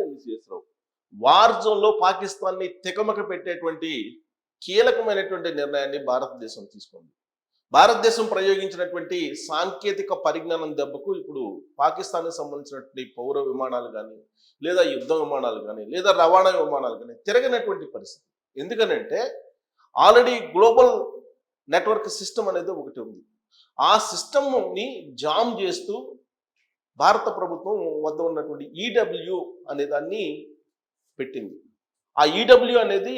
ఎంవిసిఎస్ రావు. War జోన్లో పాకిస్తాన్ని తికమక పెట్టేటువంటి కీలకమైనటువంటి నిర్ణయాన్ని భారతదేశం తీసుకుంది. భారతదేశం ప్రయోగించినటువంటి సాంకేతిక పరిజ్ఞానం దెబ్బకు ఇప్పుడు పాకిస్తాన్కి సంబంధించినటువంటి పౌర విమానాలు కానీ, లేదా యుద్ధ విమానాలు కానీ, లేదా రవాణా విమానాలు కానీ తిరగనటువంటి పరిస్థితి. ఎందుకనంటే ఆల్రెడీ గ్లోబల్ నెట్వర్క్ సిస్టమ్ అనేది ఒకటి ఉంది. ఆ సిస్టమ్ని జామ్ చేస్తూ భారత ప్రభుత్వం వద్ద ఉన్నటువంటి ఈడబ్ల్యూ అనే దాన్ని పెట్టింది. ఆ ఈడబ్ల్యూ అనేది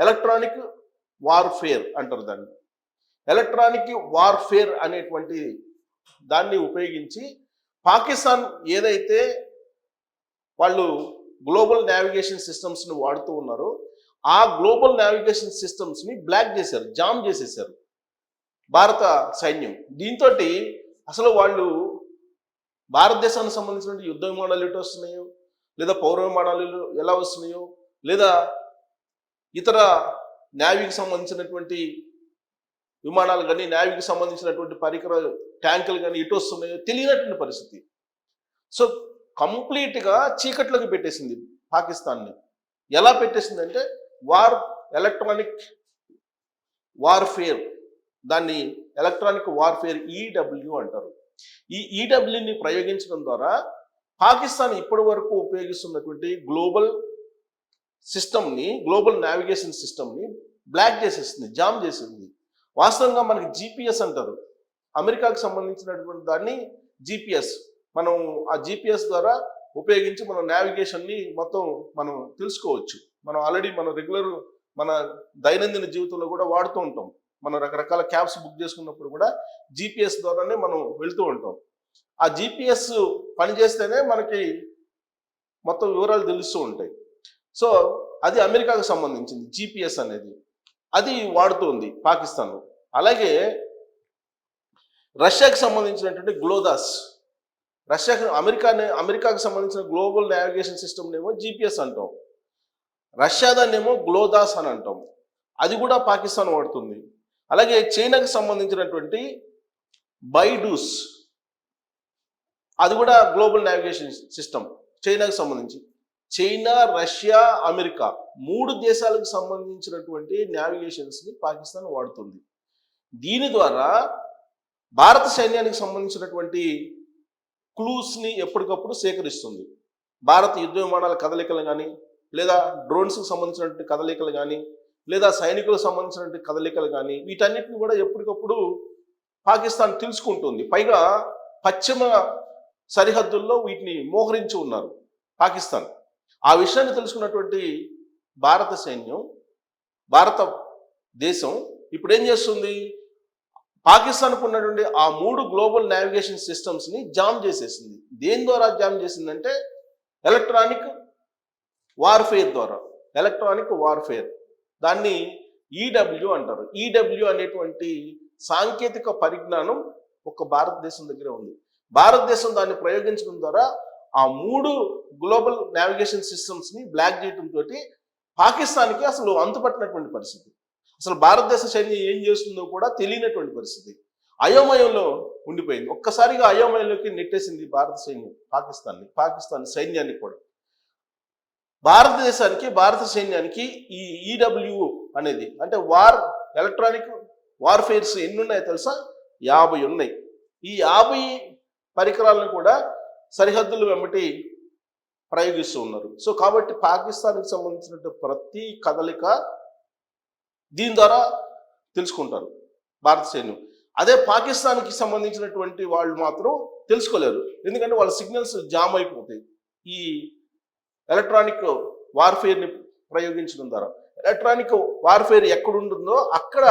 ఎలక్ట్రానిక్ వార్ఫేర్ అంటారు దాన్ని. ఎలక్ట్రానిక్ వార్ఫేర్ అనేటువంటి దాన్ని ఉపయోగించి పాకిస్తాన్ ఏదైతే వాళ్ళు గ్లోబల్ నావిగేషన్ సిస్టమ్స్ని వాడుతూ ఉన్నారో ఆ గ్లోబల్ నావిగేషన్ సిస్టమ్స్ని బ్లాక్ చేశారు, జామ్ చేసేసారు భారత సైన్యం. దీంతో అసలు వాళ్ళు భారతదేశానికి సంబంధించిన యుద్ధ విమానాలు ఎటు వస్తున్నాయో, లేదా పౌర విమానాలు ఎలా వస్తున్నాయో, లేదా ఇతర నేవీకి సంబంధించినటువంటి విమానాలు కానీ, నేవీకి సంబంధించినటువంటి పరికరాలు ట్యాంకులు కానీ ఎటు వస్తున్నాయో తెలియనటువంటి పరిస్థితి. సో కంప్లీట్గా చీకట్లోకి పెట్టేసింది పాకిస్తాన్ని. ఎలా పెట్టేసిందంటే ఎలక్ట్రానిక్ వార్ఫేర్, దాన్ని ఎలక్ట్రానిక్ వార్ఫేర్ ఈడబ్ల్యూ అంటారు. ఈ ఈడబ్ల్యూని ప్రయోగించడం ద్వారా పాకిస్తాన్ ఇప్పటి వరకు ఉపయోగిస్తున్నటువంటి గ్లోబల్ సిస్టమ్ని, గ్లోబల్ నావిగేషన్ సిస్టమ్ని బ్లాక్ చేసేసింది, జామ్ చేసింది. వాస్తవంగా మనకి జిపిఎస్ అంటారు, అమెరికాకు సంబంధించినటువంటి దాన్ని జిపిఎస్. మనం ఆ జిపిఎస్ ద్వారా ఉపయోగించి మన నావిగేషన్ని మొత్తం మనం తెలుసుకోవచ్చు. మనం ఆల్రెడీ మన రెగ్యులర్ మన దైనందిన జీవితంలో కూడా వాడుతూ ఉంటాం. మనం రకరకాల క్యాబ్స్ బుక్ చేసుకున్నప్పుడు కూడా జిపిఎస్ ద్వారానే మనం వెళ్తూ ఉంటాం. ఆ జిపిఎస్ పనిచేస్తేనే మనకి మొత్తం వివరాలు తెలుస్తూ ఉంటాయి. సో అది అమెరికాకు సంబంధించింది జిపిఎస్ అనేది, అది వాడుతుంది పాకిస్తాన్. అలాగే రష్యాకి సంబంధించినటువంటి గ్లోదాస్, అమెరికాకు సంబంధించిన గ్లోబల్ నావిగేషన్ సిస్టమ్ ఏమో జిపిఎస్ అంటాం, రష్యా దాన్నేమో గ్లోదాస్ అని అంటాం. అది కూడా పాకిస్తాన్ వాడుతుంది. అలాగే చైనాకి సంబంధించినటువంటి బైడూస్, అది కూడా గ్లోబల్ నావిగేషన్ సిస్టమ్ చైనాకి సంబంధించి. చైనా, రష్యా, అమెరికా 3 దేశాలకు సంబంధించినటువంటి నావిగేషన్స్ని పాకిస్తాన్ వాడుతుంది. దీని ద్వారా భారత సైన్యానికి సంబంధించినటువంటి క్లూస్ని ఎప్పటికప్పుడు సేకరిస్తుంది. భారత యుద్ధ విమానాల కదలికలు కానీ, లేదా డ్రోన్స్కి సంబంధించినటువంటి కదలికలు కానీ, లేదా సైనికులకు సంబంధించినటువంటి కదలికలు కానీ, వీటన్నిటిని కూడా ఎప్పటికప్పుడు పాకిస్తాన్ తెలుసుకుంటుంది. పైగా పశ్చిమ సరిహద్దుల్లో వీటిని మోహరించి ఉన్నారు పాకిస్తాన్. ఆ విషయాన్ని తెలుసుకున్నటువంటి భారత సైన్యం, భారత దేశం ఇప్పుడు ఏం చేస్తుంది, పాకిస్తాన్కు ఉన్నటువంటి ఆ 3 గ్లోబల్ నావిగేషన్ సిస్టమ్స్ని జామ్ చేసేసింది. దేని ద్వారా జామ్ చేసిందంటే ఎలక్ట్రానిక్ వార్ఫేర్ ద్వారా. ఎలక్ట్రానిక్ వార్ఫేర్, దాన్ని ఈడబ్ల్యూ అంటారు. ఈడబ్ల్యూ అనేటువంటి సాంకేతిక పరిజ్ఞానం ఒక భారతదేశం దగ్గర ఉంది. భారతదేశం దాన్ని ప్రయోగించడం ద్వారా ఆ 3 గ్లోబల్ నావిగేషన్ సిస్టమ్స్ని బ్లాక్ చేయడంతో పాకిస్తాన్కి అసలు అంతుపట్టినటువంటి పరిస్థితి. అసలు భారతదేశ సైన్యం ఏం చేస్తుందో కూడా తెలియనటువంటి పరిస్థితి. అయోమయంలో ఉండిపోయింది. ఒక్కసారిగా అయోమయంలోకి నెట్టేసింది భారత సైన్యం పాకిస్తాన్ సైన్యాన్ని కూడా. భారత సైన్యానికి ఈ ఈడబ్ల్యూ అనేది అంటే ఎలక్ట్రానిక్ వార్ఫేర్స్ ఎన్ని ఉన్నాయో తెలుసా? 50 ఉన్నాయి. ఈ 50 పరికరాలను కూడా సరిహద్దులు వెంబటి ప్రయోగిస్తూ ఉన్నారు. సో కాబట్టి పాకిస్తాన్కి సంబంధించినటువంటి ప్రతి కదలిక దీని ద్వారా తెలుసుకుంటారు భారత సైన్యం. అదే పాకిస్తాన్కి సంబంధించినటువంటి వాళ్ళు మాత్రం తెలుసుకోలేరు, ఎందుకంటే వాళ్ళ సిగ్నల్స్ జామ్ అయిపోతాయి. ఈ ఎలక్ట్రానిక్ వార్ఫేర్ని ప్రయోగించడం ద్వారా ఎలక్ట్రానిక్ వార్ఫేర్ ఎక్కడుంటుందో అక్కడ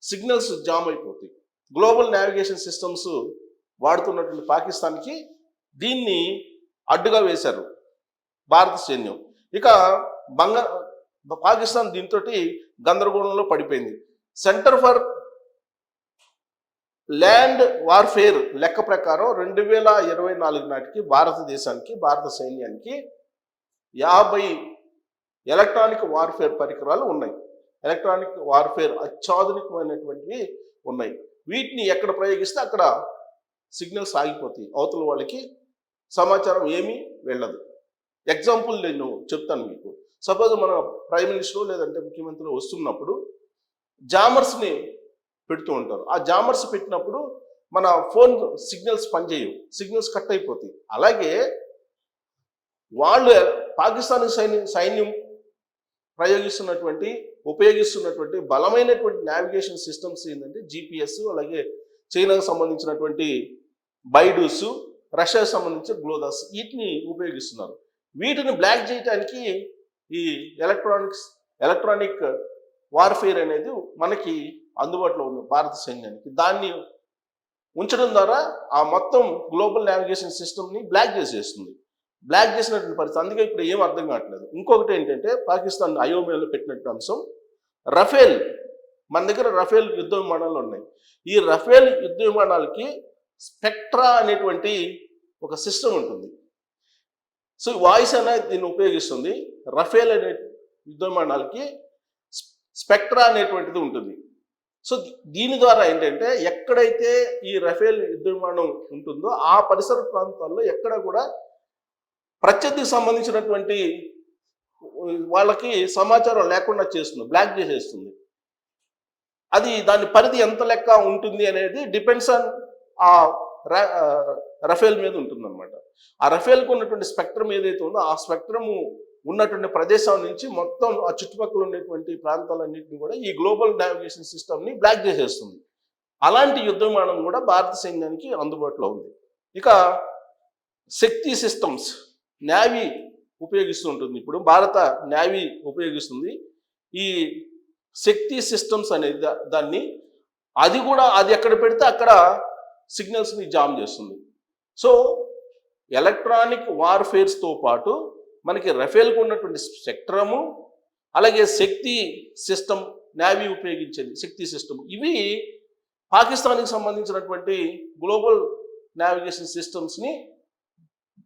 సిగ్నల్స్ జామ్ అయిపోతాయి. గ్లోబల్ నావిగేషన్ సిస్టమ్స్ వాడుతున్నటువంటి పాకిస్తాన్కి దీన్ని అడ్డుగా వేశారు భారత సైన్యం. ఇక పాకిస్తాన్ దీంతో గందరగోళంలో పడిపోయింది. సెంటర్ ఫర్ ల్యాండ్ వార్ఫేర్ లెక్క ప్రకారం 2024 నాటికి భారతదేశానికి, భారత సైన్యానికి 50 ఎలక్ట్రానిక్ వార్ఫేర్ పరికరాలు ఉన్నాయి. ఎలక్ట్రానిక్ వార్ఫేర్ అత్యాధునికమైనటువంటివి ఉన్నాయి. వీటిని ఎక్కడ ప్రయోగిస్తే అక్కడ సిగ్నల్స్ ఆగిపోతాయి, అవతల వాళ్ళకి సమాచారం ఏమీ వెళ్ళదు. ఎగ్జాంపుల్ నేను చెప్తాను మీకు. సపోజ్ మన ప్రైమ్ మినిస్టర్ లేదంటే ముఖ్యమంత్రి వస్తున్నప్పుడు జామర్స్ని పెడుతూ ఉంటారు. ఆ జామర్స్ పెట్టినప్పుడు మన ఫోన్ సిగ్నల్స్ పనిచేయవు, సిగ్నల్స్ కట్ అయిపోతాయి. అలాగే వాళ్ళు పాకిస్తానీ సైన్యం ఉపయోగిస్తున్నటువంటి బలమైనటువంటి నావిగేషన్ సిస్టమ్స్ ఏంటంటే జిపిఎస్, అలాగే చైనాకు సంబంధించినటువంటి బైడూస్, రష్యాకు సంబంధించిన గ్లోదాస్, వీటిని ఉపయోగిస్తున్నారు. వీటిని బ్లాక్ చేయడానికి ఈ ఎలక్ట్రానిక్ వార్ఫేర్ అనేది మనకి అందుబాటులో ఉంది భారత సైన్యానికి. దాన్ని ఉంచడం ద్వారా ఆ మొత్తం గ్లోబల్ నావిగేషన్ సిస్టమ్ని బ్లాక్ చేసేస్తుంది. బ్లాక్ చేసినటువంటి పరిస్థితి. అందుకే ఇప్పుడు ఏం అర్థం కావట్లేదు. ఇంకొకటి ఏంటంటే పాకిస్తాన్ అయోమయంలో పెట్టినటువంటి అంశం రఫేల్. మన దగ్గర రఫేల్ యుద్ధ విమానాలు ఉన్నాయి. ఈ రఫేల్ యుద్ధ విమానాలకి స్పెక్ట్రా అనేటువంటి ఒక సిస్టమ్ ఉంటుంది. సో వాయిస్ అనేది దీన్ని ఉపయోగిస్తుంది. రఫేల్ అనే యుద్ధ విమానాలకి స్పెక్ట్రా అనేటువంటిది ఉంటుంది. సో దీని ద్వారా ఏంటంటే ఎక్కడైతే ఈ రఫేల్ యుద్ధ విమానం ఉంటుందో ఆ పరిసర ప్రాంతాల్లో ఎక్కడ కూడా ప్రత్యర్థికి సంబంధించినటువంటి వాళ్ళకి సమాచారం లేకుండా చేస్తుంది, బ్లాక్ చేసేస్తుంది. అది దాని పరిధి ఎంత లెక్క ఉంటుంది అనేది డిపెండ్స్ ఆన్ ఆ రఫేల్ మీద ఉంటుందన్నమాట. ఆ రఫేల్కి ఉన్నటువంటి స్పెక్ట్రమ్ ఏదైతే ఉందో ఆ స్పెక్ట్రమ్ ఉన్నటువంటి ప్రదేశం నుంచి మొత్తం ఆ చుట్టుపక్కల ఉండేటువంటి ప్రాంతాలన్నింటినీ కూడా ఈ గ్లోబల్ నావిగేషన్ సిస్టమ్ని బ్లాక్ చేసేస్తుంది. అలాంటి యుద్ధ విమానం కూడా భారత సైన్యానికి అందుబాటులో ఉంది. ఇక శక్తి సిస్టమ్స్ నేవీ ఉపయోగిస్తూ ఉంటుంది. ఇప్పుడు భారత నేవీ ఉపయోగిస్తుంది ఈ శక్తి సిస్టమ్స్ అనేది దాన్ని. అది ఎక్కడ పెడితే అక్కడ సిగ్నల్స్ని జామ్ చేస్తుంది. సో ఎలక్ట్రానిక్ వార్ఫేర్స్తో పాటు మనకి రఫేల్కు ఉన్నటువంటి స్పెక్ట్రము, అలాగే శక్తి సిస్టమ్, నేవీ ఉపయోగించేది శక్తి సిస్టమ్, ఇవి పాకిస్తాన్కి సంబంధించినటువంటి గ్లోబల్ నావిగేషన్ సిస్టమ్స్ని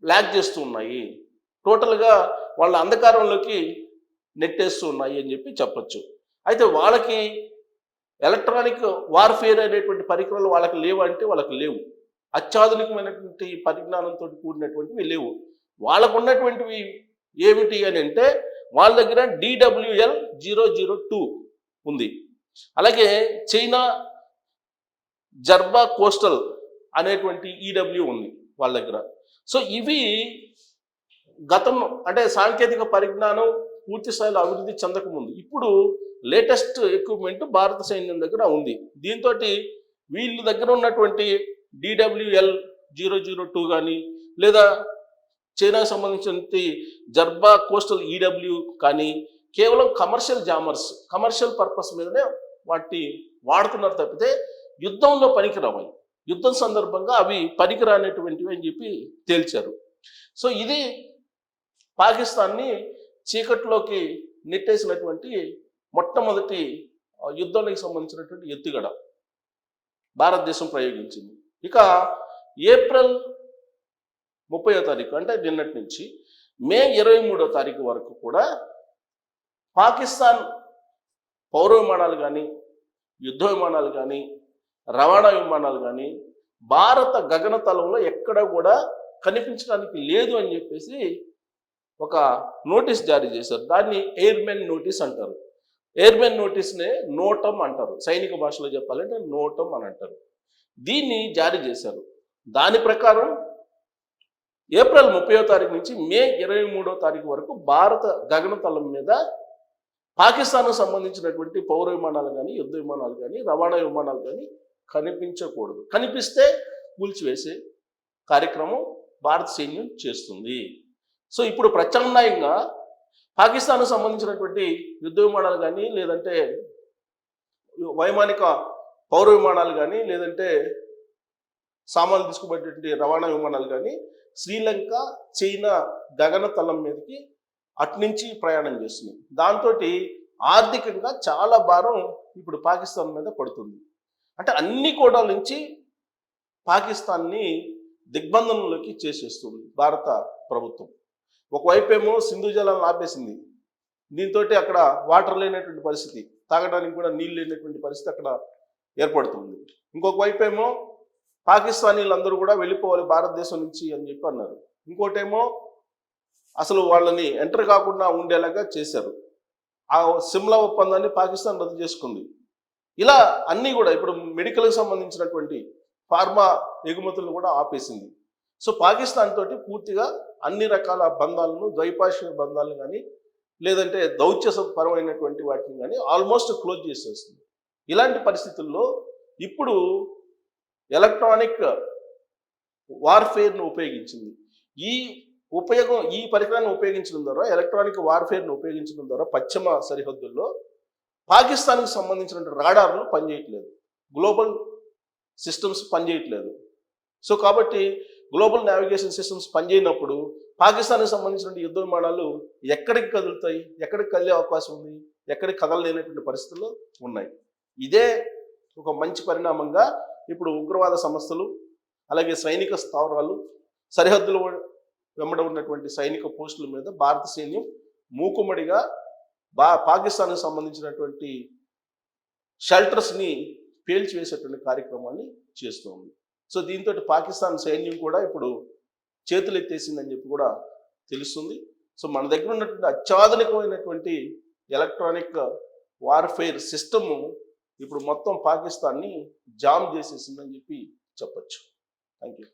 బ్లాక్ చేస్తూ ఉన్నాయి. టోటల్గా వాళ్ళ అంధకారంలోకి నెట్టేస్తూ ఉన్నాయి అని చెప్పొచ్చు. అయితే వాళ్ళకి ఎలక్ట్రానిక్ వార్ఫేర్ అనేటువంటి పరికరాలు వాళ్ళకి లేవు అంటే వాళ్ళకి లేవు. అత్యాధునికమైనటువంటి పరిజ్ఞానంతో కూడినటువంటివి లేవు. వాళ్ళకు ఉన్నటువంటివి ఏమిటి అని అంటే వాళ్ళ దగ్గర DWL-002 ఉంది. అలాగే చైనా జర్బా కోస్టల్ అనేటువంటి EW ఉంది వాళ్ళ దగ్గర. సో ఇవి గతం అంటే సాంకేతిక పరిజ్ఞానం పూర్తి స్థాయిలో అభివృద్ధి చెందకముందు ఇప్పుడు లేటెస్ట్ ఎక్విప్మెంట్ భారత సైన్యం దగ్గర ఉంది. దీంతో వీళ్ళ దగ్గర ఉన్నటువంటి DWL-002 కానీ లేదా చైనాకు సంబంధించిన జర్బా కోస్టల్ EW కానీ కేవలం కమర్షియల్ పర్పస్ మీదనే వాటి వాడుతున్నారు తప్పితే యుద్ధంలో పనికిరావు. యుద్ధం సందర్భంగా అవి పనికిరానటువంటివి అని చెప్పి తేల్చారు. సో ఇది పాకిస్తాన్ని చీకట్లోకి నెట్టేసినటువంటి మొట్టమొదటి యుద్ధానికి సంబంధించినటువంటి ఎత్తుగడ భారతదేశం ప్రయోగించింది. ఇక ఏప్రిల్ 30వ తారీఖు అంటే నిన్నటి నుంచి మే 23వ తారీఖు వరకు కూడా పాకిస్తాన్ పౌర విమానాలు కానీ, యుద్ధ విమానాలు కానీ, రవాణా విమానాలు కానీ భారత గగనతలంలో ఎక్కడ కూడా కనిపించడానికి లేదు అని చెప్పేసి ఒక నోటీస్ జారీ చేశారు. దాన్ని ఎయిర్మెన్ నోటీస్ అంటారు. ఎయిర్మెన్ నోటీస్నే నోటం అంటారు. సైనిక భాషలో చెప్పాలంటే నోటం అని అంటారు. దీన్ని జారీ చేశారు. దాని ప్రకారం ఏప్రిల్ 30వ తారీఖు నుంచి మే 23వ తారీఖు వరకు భారత గగనతలం మీద పాకిస్తాన్కు సంబంధించినటువంటి పౌర విమానాలు కానీ, యుద్ధ విమానాలు కానీ, రవాణా విమానాలు కానీ కనిపించకూడదు. కనిపిస్తే కూల్చివేసే కార్యక్రమం భారత సైన్యం చేస్తుంది. సో ఇప్పుడు ప్రత్యామ్నాయంగా పాకిస్తాన్కు సంబంధించినటువంటి యుద్ధ విమానాలు కానీ, లేదంటే వైమానిక పౌర విమానాలు కానీ, లేదంటే సామాన్లు తీసుకుపోయేటువంటి రవాణా విమానాలు కానీ శ్రీలంక, చైనా గగనతలం మీదకి అట్నుంచి ప్రయాణం చేస్తున్నాయి. దాంతో ఆర్థికంగా చాలా భారం ఇప్పుడు పాకిస్తాన్ మీద పడుతుంది. అంటే అన్ని కోణాల నుంచి పాకిస్తాన్ని దిగ్బంధనంలోకి చేసేస్తుంది భారత ప్రభుత్వం. ఒకవైపు ఏమో సింధు జలాలను ఆపేసింది. దీంతో అక్కడ వాటర్ లేనటువంటి పరిస్థితి, తాగడానికి కూడా నీళ్ళు లేనటువంటి పరిస్థితి అక్కడ ఏర్పడుతుంది. ఇంకొక వైపు ఏమో పాకిస్తానీలందరూ కూడా వెళ్ళిపోవాలి భారతదేశం నుంచి అని చెప్పి అన్నారు. ఇంకోటేమో అసలు వాళ్ళని ఎంటర్ కాకుండా ఉండేలాగా చేశారు. ఆ సిమ్లా ఒప్పందాన్ని పాకిస్తాన్ రద్దు చేసుకుంది. ఇలా అన్నీ కూడా ఇప్పుడు మెడికల్కి సంబంధించినటువంటి ఫార్మా ఎగుమతులను కూడా ఆపేసింది. సో పాకిస్తాన్ తోటి పూర్తిగా అన్ని రకాల బంధాలను, ద్వైపాక్షిక బంధాలను కానీ లేదంటే దౌత్యపరమైనటువంటి వాటిని కానీ ఆల్మోస్ట్ క్లోజ్ చేసేస్తుంది. ఇలాంటి పరిస్థితుల్లో ఇప్పుడు ఎలక్ట్రానిక్ వార్ఫేర్ను ఉపయోగించింది. ఈ ఈ పరికరాన్ని ఉపయోగించడం ద్వారా, ఎలక్ట్రానిక్ వార్ఫేర్ను ఉపయోగించడం ద్వారా పశ్చిమ సరిహద్దుల్లో పాకిస్తాన్కి సంబంధించిన రాడార్లు పనిచేయట్లేదు, గ్లోబల్ సిస్టమ్స్ పనిచేయట్లేదు. సో కాబట్టి గ్లోబల్ నావిగేషన్ సిస్టమ్స్ పనిచేయనప్పుడు పాకిస్తాన్కి సంబంధించిన యుద్ధ విమానాలు ఎక్కడికి కదులుతాయి, ఎక్కడికి కదిలే అవకాశం ఉంది, ఎక్కడికి కదలలేనటువంటి పరిస్థితుల్లో ఉన్నాయి. ఇదే ఒక మంచి పరిణామంగా ఇప్పుడు ఉగ్రవాద సంస్థలు, అలాగే సైనిక స్థావరాలు, సరిహద్దులు వెంబడ ఉన్నటువంటి సైనిక పోస్టుల మీద భారత సైన్యం మూకుమ్మడిగా పాకిస్తాన్కి సంబంధించినటువంటి షెల్టర్స్ని పేల్చివేసేటువంటి కార్యక్రమాన్ని చేస్తుంది. సో దీంతో పాకిస్తాన్ సైన్యం కూడా ఇప్పుడు చేతులు ఎత్తేసిందని చెప్పి కూడా తెలుస్తుంది. సో మన దగ్గర ఉన్నటువంటి అత్యాధునికమైనటువంటి ఎలక్ట్రానిక్ వార్ఫేర్ సిస్టము ఇప్పుడు మొత్తం పాకిస్తాన్ని జామ్ చేసేసిందని చెప్పి చెప్పచ్చు. Thank you.